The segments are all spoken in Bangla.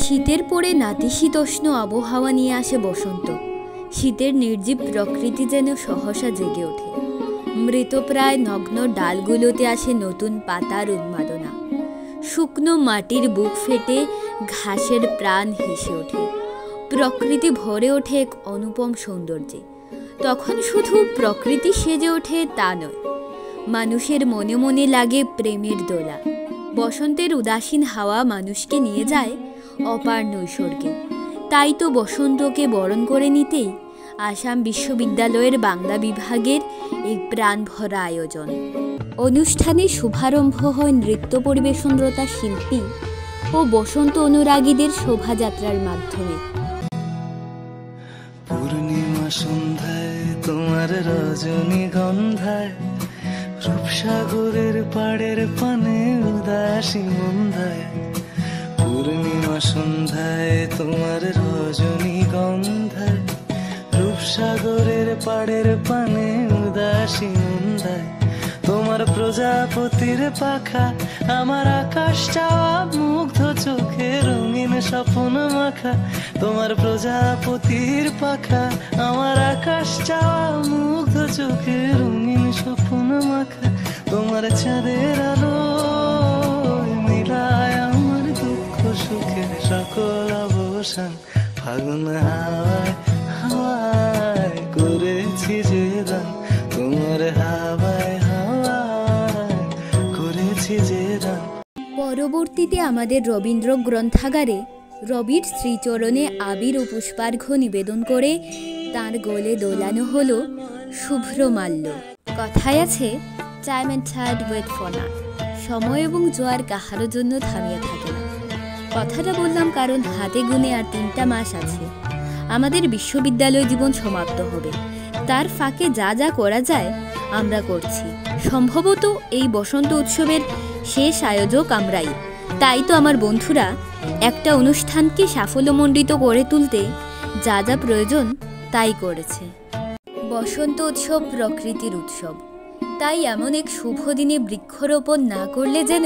শীতের পরে নাতিশীতোষ্ণ আবহাওয়া নিয়ে আসে বসন্ত। শীতের নির্জীব প্রকৃতি যেন সহসা জেগে ওঠে। মৃতপ্রায় নগ্ন ডালগুলোতে আসে নতুন পাতার উন্মাদনা। শুকনো মাটির বুক ফেটে ঘাসের প্রাণ হেসে ওঠে। প্রকৃতি ভরে ওঠে এক অনুপম সৌন্দর্যে। তখন শুধু প্রকৃতি সেজে ওঠে তা নয়, মানুষের মনে মনে লাগে প্রেমের দোলা। বসন্তের উদাসীন হাওয়া মানুষকে নিয়ে যায় অপার নৈসর্গে। তাই তো বসন্তকে বরণ করে নিতেই আসাম বিশ্ববিদ্যালয়ের বাংলা বিভাগের এই প্রাণভরা আয়োজন। অনুষ্ঠানে শুভারম্ভ হয় নৃত্য পরিবেশনরতা শিল্পী ও বসন্ত অনুরাগীদের শোভাযাত্রার মাধ্যমে। পূর্ণিমা সন্ধ্যায় তোমার রজনীগন্ধায়, রূপসাগরের পাড়ের পানে উদাসী মন্দায়। পূর্ণিমা সন্ধ্যায় তোমার রজনীগন্ধায়, রূপসাগরের পাড়ের পানে উদাসী মন্দায়। তোমার প্রজাপতির পাখা আমার আকাশ চাওয়া মুগ্ধ চোখে রঙিন স্বপ্ন মাখা। তোমার প্রজাপতির পাখা আমার আকাশ চাওয়া মুগ্ধ চোখে রঙিন স্বপ্ন মাখা। তোমার চাঁদের আলো মিলায় আমার দুঃখ সুখের সকল অবসান। ফাগুন হাওয়ায় হাওয়ায় করেছি যে দান, তোমার হাওয়ায় হাওয়ায় করেছি যে দান। পরবর্তীতে আমাদের রবীন্দ্র গ্রন্থাগারে রবির শ্রীচরণে আবির ও পুষ্পার্ঘ্য নিবেদন করে তাঁর গলে দোলানো হলো শুভ্র মাল্য। কথায় আছে, time and tide wait for none, সময় এবং জোয়ার কাহারও জন্য থামিয়ে থাকে না। কথাটা বললাম কারণ হাতে গুনে আর 3টা মাস আছে আমাদের বিশ্ববিদ্যালয় জীবন সমাপ্ত হবে। তার ফাঁকে যা যা করা যায় আমরা করছি। সম্ভবত এই বসন্ত উৎসবের শেষ আয়োজক আমরাই। তাই তো আমার বন্ধুরা একটা অনুষ্ঠানকে সাফল্যমণ্ডিত করে তুলতে যা যা প্রয়োজন তাই করেছে। বসন্ত উৎসব প্রকৃতির উৎসব, তাই এমন এক শুভ দিনে বৃক্ষরোপণ না করলে যেন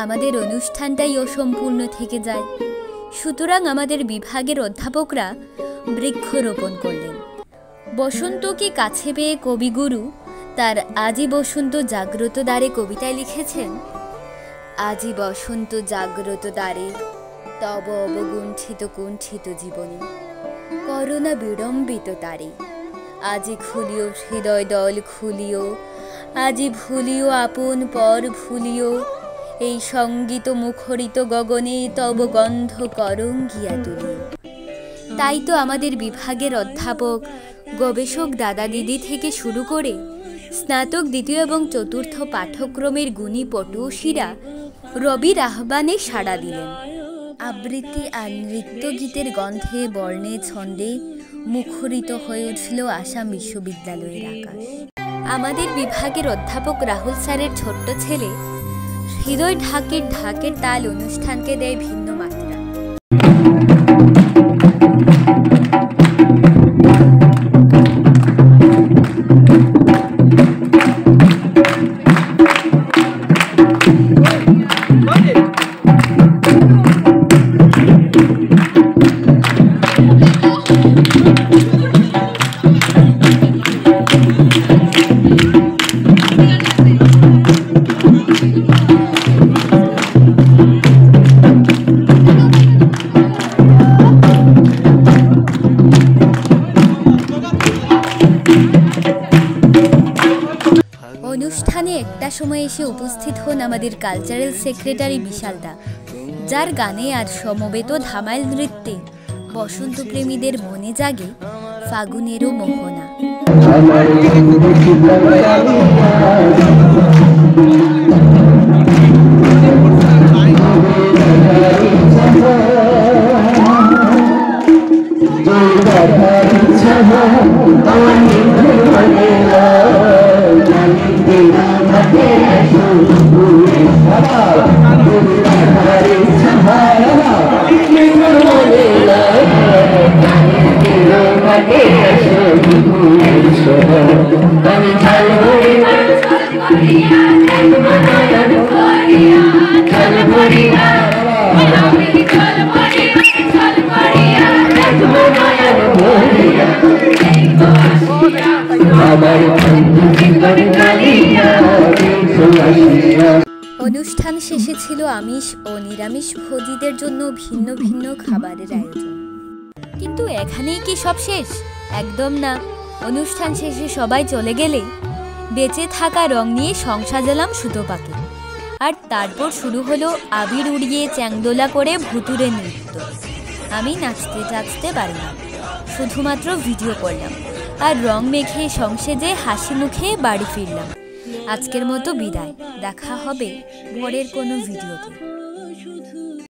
আমাদের অনুষ্ঠানটাই অসম্পূর্ণ থেকে যায়। সুতরাং আমাদের বিভাগের অধ্যাপকরা বৃক্ষরোপণ করলেন। বসন্তকে কাছে পেয়ে কবিগুরু তার আজি বসন্ত জাগ্রত দ্বারে কবিতায় লিখেছেন, আজি বসন্ত জাগ্রত দ্বারে তব অবগুণ্ঠিত কুণ্ঠিত জীবনে, করুণা বিড়ম্বিত তারে। আজি খুলিও হৃদয় দল খুলিও, আজি ভুলিও আপন পর ভুলিও, এই সঙ্গীত মুখরিত গগনে তব গন্ধ করঙ্গিয়া তুলিও। তাই তো আমাদের বিভাগের অধ্যাপক, গবেষক দাদা দিদি থেকে শুরু করে স্নাতক 2য় এবং 4র্থ পাঠ্যক্রমের গুণী পটুশীরা রবির আহ্বানে সাড়া দিলেন। আবৃত্তি আর নৃত্য গীতের গন্ধে বর্ণে ছন্দে মুখরিত হয়ে উঠল আসাম বিশ্ববিদ্যালয়ের আকাশ। আমাদের বিভাগের অধ্যাপক রাহুল স্যারের ছোট্ট ছেলে হৃদয় ঢাকের ঢাকের তাল অনুষ্ঠানকে দেয় ভিন্ন মাত্রা। অনুষ্ঠানে একটা সময় এসে উপস্থিত হন আমাদের কালচারাল সেক্রেটারি বিশালদা, যার গানে আর সমবেত ধামাইল নৃত্যে বসন্ত প্রেমীদের মনে জাগে ফাগুনেরও মোহনা। Chal অনুষ্ঠান শেষে ছিল আমিষ ও নিরামিষ ভোজীদের জন্য ভিন্ন ভিন্ন খাবারের আয়োজন। কিন্তু এখানেই কি সব শেষ? একদম না। অনুষ্ঠান শেষে সবাই চলে গেলে বেঁচে থাকা রং নিয়ে সং সাজালাম সুতোপাকে। আর তারপর শুরু হলো আবির উড়িয়ে চ্যাংদোলা করে ভুতুরে নৃত্য। আমি নাচতে টাচতে পারি না, শুধুমাত্র ভিডিও করলাম আর রং মেখে সংসেজে হাসি মুখে বাড়ি ফিরলাম। আজকের মতো বিদায়, দেখা হবে পরের কোনো ভিডিওতে।